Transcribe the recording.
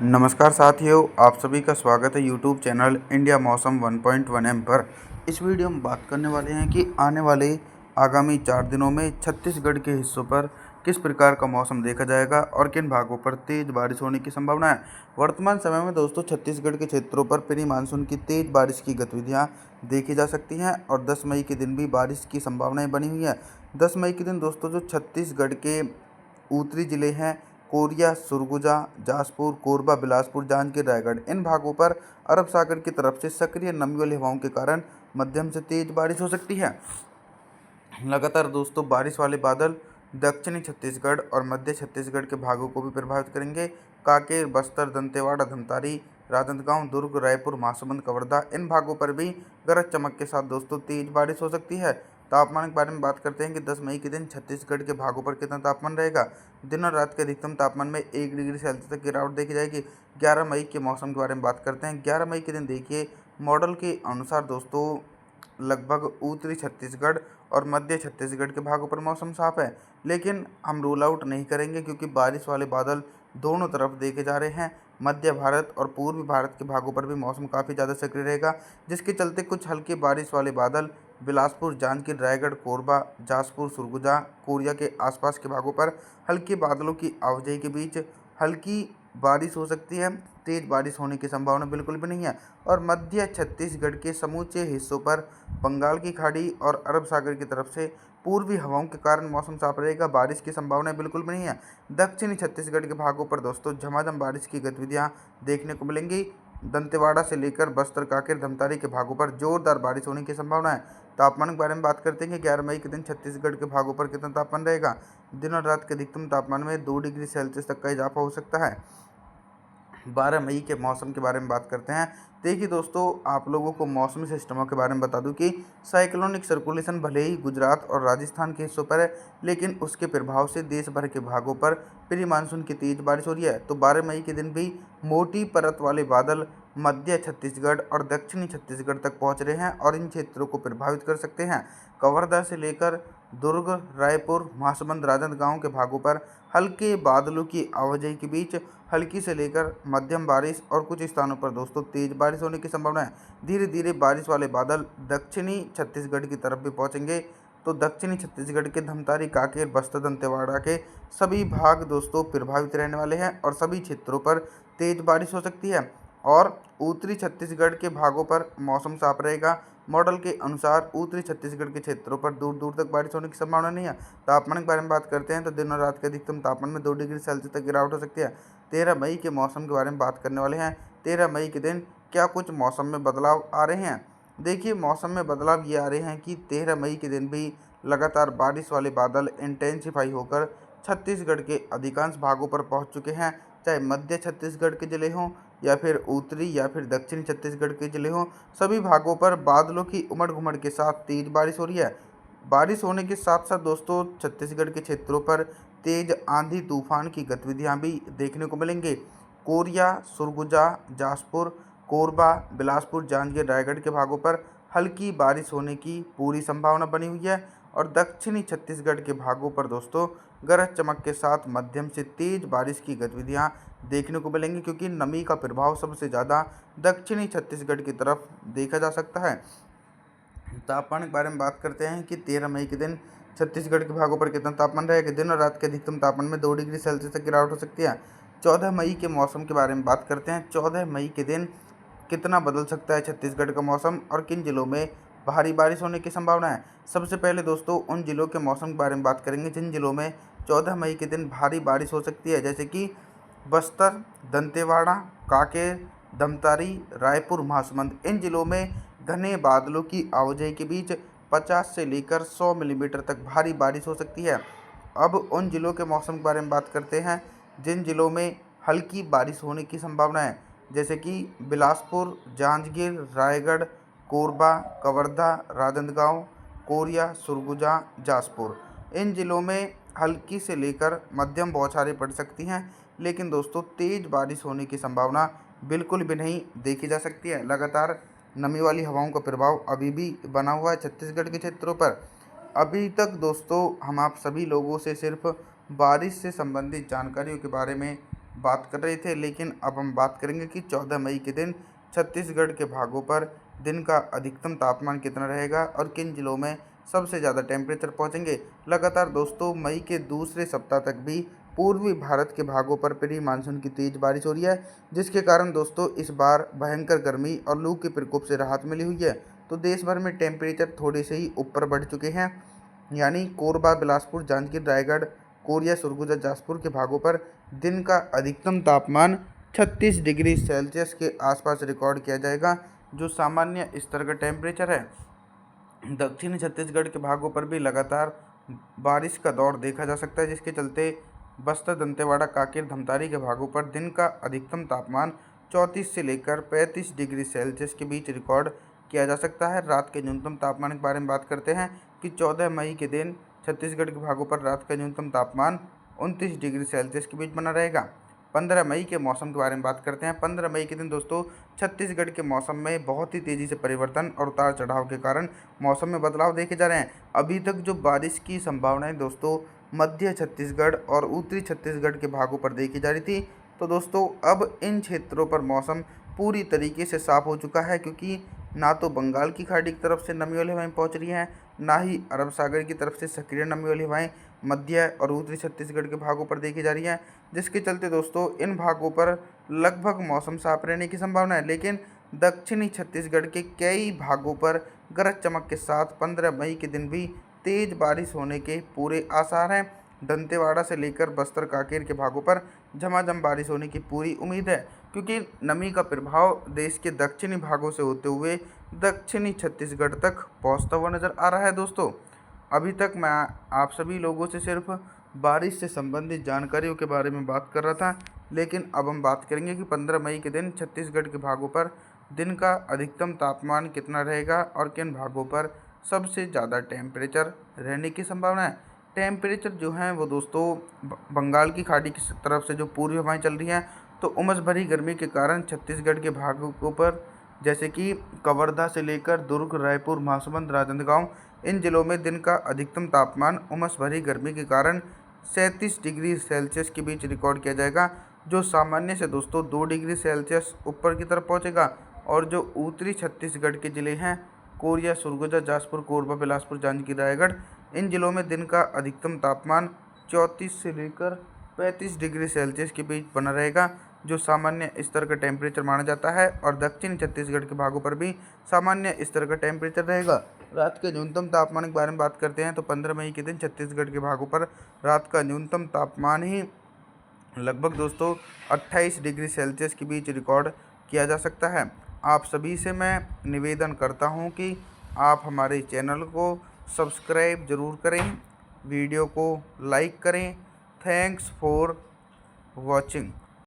नमस्कार साथियों, आप सभी का स्वागत है यूट्यूब चैनल इंडिया मौसम 1.1 एम पर। इस वीडियो में बात करने वाले हैं कि आने वाले आगामी 4 दिनों में छत्तीसगढ़ के हिस्सों पर किस प्रकार का मौसम देखा जाएगा और किन भागों पर तेज़ बारिश होने की संभावना है। वर्तमान समय में दोस्तों छत्तीसगढ़ के क्षेत्रों पर प्री मानसून की तेज़ बारिश की गतिविधियाँ देखी जा सकती हैं और 10 मई के दिन भी बारिश की संभावनाएँ बनी हुई है। 10 मई के दिन दोस्तों जो छत्तीसगढ़ के उत्तरी जिले हैं कोरिया, सरगुजा, जाजपुर, कोरबा, बिलासपुर, जांजगीर, रायगढ़ इन भागों पर अरब सागर की तरफ से सक्रिय नमी वाली हवाओं के कारण मध्यम से तेज बारिश हो सकती है। लगातार दोस्तों बारिश वाले बादल दक्षिणी छत्तीसगढ़ और मध्य छत्तीसगढ़ के भागों को भी प्रभावित करेंगे। कांकेर, बस्तर, दंतेवाड़ा, धमतारी, राजनांदगांव, दुर्ग, रायपुर, महासमुंद, कवर्धा इन भागों पर भी गरज चमक के साथ दोस्तों तेज बारिश हो सकती है। तापमान के बारे में बात करते हैं कि 10 मई के दिन छत्तीसगढ़ के भागों पर कितना तापमान रहेगा। दिन और रात के अधिकतम तापमान में 1 डिग्री सेल्सियस तक गिरावट देखी जाएगी। 11 मई के मौसम के बारे में बात करते हैं। 11 मई के दिन देखिए मॉडल के अनुसार दोस्तों लगभग उत्तरी छत्तीसगढ़ और मध्य छत्तीसगढ़ के भागों पर मौसम साफ है, लेकिन हम रूल आउट नहीं करेंगे क्योंकि बारिश वाले बादल दोनों तरफ देखे जा रहे हैं। मध्य भारत और पूर्वी भारत के भागों पर भी मौसम काफ़ी ज़्यादा सक्रिय रहेगा, जिसके चलते कुछ हल्के बारिश वाले बादल बिलासपुर, जांजगीर, रायगढ़, कोरबा, जाजपुर, सरगुजा, कोरिया के आसपास के भागों पर हल्के बादलों की आवाजाही के बीच हल्की बारिश हो सकती है। तेज़ बारिश होने की संभावना बिल्कुल भी नहीं है और मध्य छत्तीसगढ़ के समूचे हिस्सों पर बंगाल की खाड़ी और अरब सागर की तरफ से पूर्वी हवाओं के कारण मौसम साफ रहेगा। बारिश की संभावना बिल्कुल भी नहीं है। दक्षिणी छत्तीसगढ़ के भागों पर दोस्तों झमाझम बारिश की गतिविधियां देखने को मिलेंगी। दंतेवाड़ा से लेकर बस्तर, कांकेर, धमतारी के भागों पर जोरदार बारिश होने की संभावना है। तापमान के बारे में बात करते हैं कि 11 मई के दिन छत्तीसगढ़ के भागों पर कितना तापमान रहेगा। दिन और रात के अधिकतम तापमान में 2 डिग्री सेल्सियस तक का इजाफा हो सकता है। 12 मई के मौसम के बारे में बात करते हैं। देखिए दोस्तों, आप लोगों को मौसमी सिस्टमों के बारे में बता दूं कि साइक्लोनिक सर्कुलेशन भले ही गुजरात और राजस्थान के हिस्सों पर है, लेकिन उसके प्रभाव से देश भर के भागों पर प्री मानसून की तेज बारिश हो रही है। तो 12 मई के दिन भी मोटी परत वाले बादल मध्य छत्तीसगढ़ और दक्षिणी छत्तीसगढ़ तक पहुंच रहे हैं और इन क्षेत्रों को प्रभावित कर सकते हैं। कवर्धा से लेकर दुर्ग, रायपुर, महासमुंद, राजनांदगांव के भागों पर हल्के बादलों की आवाजाही के बीच हल्की से लेकर मध्यम बारिश और कुछ स्थानों पर दोस्तों तेज बारिश होने की संभावना है। धीरे धीरे बारिश वाले बादल दक्षिणी छत्तीसगढ़ की तरफ भी पहुंचेंगे। तो दक्षिणी छत्तीसगढ़ के धमतारी, कांकेर, बस्तर, दंतेवाड़ा के सभी भाग दोस्तों प्रभावित रहने वाले हैं और सभी क्षेत्रों पर तेज बारिश हो सकती है और उत्तरी छत्तीसगढ़ के भागों पर मौसम साफ रहेगा। मॉडल के अनुसार उत्तरी छत्तीसगढ़ के क्षेत्रों पर दूर दूर तक बारिश होने की संभावना नहीं है। तापमान के बारे में बात करते हैं तो दिन और रात के अधिकतम तापमान में 2 डिग्री सेल्सियस तक गिरावट हो सकती है। 13 मई के मौसम के बारे में बात करने वाले हैं। 13 मई के दिन क्या कुछ मौसम में बदलाव आ रहे हैं। देखिए मौसम में बदलाव ये आ रहे हैं कि 13 मई के दिन भी लगातार बारिश वाले बादल इंटेंसिफाई होकर छत्तीसगढ़ के अधिकांश भागों पर पहुंच चुके हैं। चाहे मध्य छत्तीसगढ़ के जिले हों या फिर उत्तरी या फिर दक्षिणी छत्तीसगढ़ के जिले हों, सभी भागों पर बादलों की उमड़ घुमड़ के साथ तेज बारिश हो रही है। बारिश होने के साथ साथ दोस्तों छत्तीसगढ़ के क्षेत्रों पर तेज आंधी तूफान की गतिविधियां भी देखने को मिलेंगे। कोरिया, सरगुजा, जाजपुर, कोरबा, बिलासपुर, जांजगीर, रायगढ़ के भागों पर हल्की बारिश होने की पूरी संभावना बनी हुई है और दक्षिणी छत्तीसगढ़ के भागों पर दोस्तों गरज चमक के साथ मध्यम से तेज बारिश की गतिविधियां देखने को मिलेंगी, क्योंकि नमी का प्रभाव सबसे ज़्यादा दक्षिणी छत्तीसगढ़ की तरफ देखा जा सकता है। तापमान के बारे में बात करते हैं कि 13 मई के दिन छत्तीसगढ़ के भागों पर कितना तापमान रहेगा। दिन और रात के अधिकतम तापमान में 2 डिग्री सेल्सियस तक गिरावट हो सकती है। 14 मई के मौसम के बारे में बात करते हैं। 14 मई के दिन कितना बदल सकता है छत्तीसगढ़ का मौसम और किन जिलों में भारी बारिश होने की संभावना है। सबसे पहले दोस्तों उन जिलों के मौसम के बारे में बात करेंगे जिन जिलों में 14 मई के दिन भारी बारिश हो सकती है, जैसे कि बस्तर, दंतेवाड़ा, कांकेर, धमतारी, रायपुर, महासमुंद इन जिलों में घने बादलों की आवाजाही के बीच 50 से लेकर 100 मिलीमीटर तक भारी बारिश हो सकती है। अब उन जिलों के मौसम के बारे में बात करते हैं जिन जिलों में हल्की बारिश होने की संभावना है, जैसे कि बिलासपुर, जांजगीर, रायगढ़, कोरबा, कवर्धा, राजनांदगांव, कोरिया, सरगुजा, जाजपुर इन जिलों में हल्की से लेकर मध्यम बौछारें पड़ सकती हैं, लेकिन दोस्तों तेज़ बारिश होने की संभावना बिल्कुल भी नहीं देखी जा सकती है। लगातार नमी वाली हवाओं का प्रभाव अभी भी बना हुआ है छत्तीसगढ़ के क्षेत्रों पर। अभी तक दोस्तों हम आप सभी लोगों से सिर्फ बारिश से संबंधित जानकारियों के बारे में बात कर रहे थे, लेकिन अब हम बात करेंगे कि 14 मई के दिन छत्तीसगढ़ के भागों पर दिन का अधिकतम तापमान कितना रहेगा और किन जिलों में सबसे ज़्यादा टेम्परेचर पहुंचेंगे। लगातार दोस्तों मई के दूसरे सप्ताह तक भी पूर्वी भारत के भागों पर प्री मानसून की तेज बारिश हो रही है, जिसके कारण दोस्तों इस बार भयंकर गर्मी और लू के प्रकोप से राहत मिली हुई है। तो देश भर में टेम्परेचर थोड़े से ही ऊपर बढ़ चुके हैं, यानी कोरबा, बिलासपुर, जांजगीर, रायगढ़, कोरिया, सरगुजा, जाजपुर के भागों पर दिन का अधिकतम तापमान 36 डिग्री सेल्सियस के आसपास रिकॉर्ड किया जाएगा, जो सामान्य स्तर का टेम्परेचर है। दक्षिणी छत्तीसगढ़ के भागों पर भी लगातार बारिश का दौर देखा जा सकता है, जिसके चलते बस्तर, दंतेवाड़ा, कांकेर, धमतारी के भागों पर दिन का अधिकतम तापमान 34 से लेकर 35 डिग्री सेल्सियस के बीच रिकॉर्ड किया जा सकता है। रात के न्यूनतम तापमान के बारे में बात करते हैं कि 14 मई के दिन छत्तीसगढ़ के भागों पर रात का न्यूनतम तापमान 29 डिग्री सेल्सियस के बीच बना रहेगा। 15 मई के मौसम के बारे में बात करते हैं। 15 मई के दिन दोस्तों छत्तीसगढ़ के मौसम में बहुत ही तेज़ी से परिवर्तन और उतार चढ़ाव के कारण मौसम में बदलाव देखे जा रहे हैं। अभी तक जो बारिश की संभावनाएं दोस्तों मध्य छत्तीसगढ़ और उत्तरी छत्तीसगढ़ के भागों पर देखी जा रही थी, तो दोस्तों अब इन क्षेत्रों पर मौसम पूरी तरीके से साफ हो चुका है, क्योंकि ना तो बंगाल की खाड़ी की तरफ से नमी वाली हवाएं पहुंच रही हैं, ना ही अरब सागर की तरफ से सक्रिय नमी वाली हवाएं मध्य और उत्तरी छत्तीसगढ़ के भागों पर देखी जा रही हैं, जिसके चलते दोस्तों इन भागों पर लगभग मौसम साफ रहने की संभावना है। लेकिन दक्षिणी छत्तीसगढ़ के कई भागों पर गरज चमक के साथ 15 मई के दिन भी तेज बारिश होने के पूरे आसार हैं। दंतेवाड़ा से लेकर बस्तर, कांकेर के भागों पर झमाझम बारिश होने की पूरी उम्मीद है, क्योंकि नमी का प्रभाव देश के दक्षिणी भागों से होते हुए दक्षिणी छत्तीसगढ़ तक पहुंचता हुआ नज़र आ रहा है। दोस्तों अभी तक मैं आप सभी लोगों से सिर्फ बारिश से संबंधित जानकारियों के बारे में बात कर रहा था, लेकिन अब हम बात करेंगे कि 15 मई के दिन छत्तीसगढ़ के भागों पर दिन का अधिकतम तापमान कितना रहेगा और किन भागों पर सबसे ज़्यादा टेम्परेचर रहने की संभावना है। टेम्परेचर जो हैं वो दोस्तों बंगाल की खाड़ी की तरफ से जो पूर्वी हवाएं चल रही हैं, तो उमस भरी गर्मी के कारण छत्तीसगढ़ के भागों पर जैसे कि कवर्धा से लेकर दुर्ग, रायपुर, महासमुंद, राजनांदगांव, इन जिलों में दिन का अधिकतम तापमान उमस भरी गर्मी के कारण 37 डिग्री सेल्सियस के बीच रिकॉर्ड किया जाएगा, जो सामान्य से दोस्तों 2 डिग्री सेल्सियस ऊपर की तरफ पहुंचेगा। और जो उत्तरी छत्तीसगढ़ के ज़िले हैं कोरिया, सरगुजा, जाजपुर, कोरबा, बिलासपुर, जांजगीर, रायगढ़, इन जिलों में दिन का अधिकतम तापमान 34 से लेकर 35 डिग्री सेल्सियस के बीच बना रहेगा, जो सामान्य स्तर का टेम्परेचर माना जाता है। और दक्षिणी छत्तीसगढ़ के भागों पर भी सामान्य स्तर का टेम्परेचर रहेगा। रात के न्यूनतम तापमान के बारे में बात करते हैं तो 15 मई के दिन छत्तीसगढ़ के भागों पर रात का न्यूनतम तापमान ही लगभग दोस्तों 28 डिग्री सेल्सियस के बीच रिकॉर्ड किया जा सकता है। आप सभी से मैं निवेदन करता हूं कि आप हमारे चैनल को सब्सक्राइब ज़रूर करें, वीडियो को लाइक करें। Thanks for watching.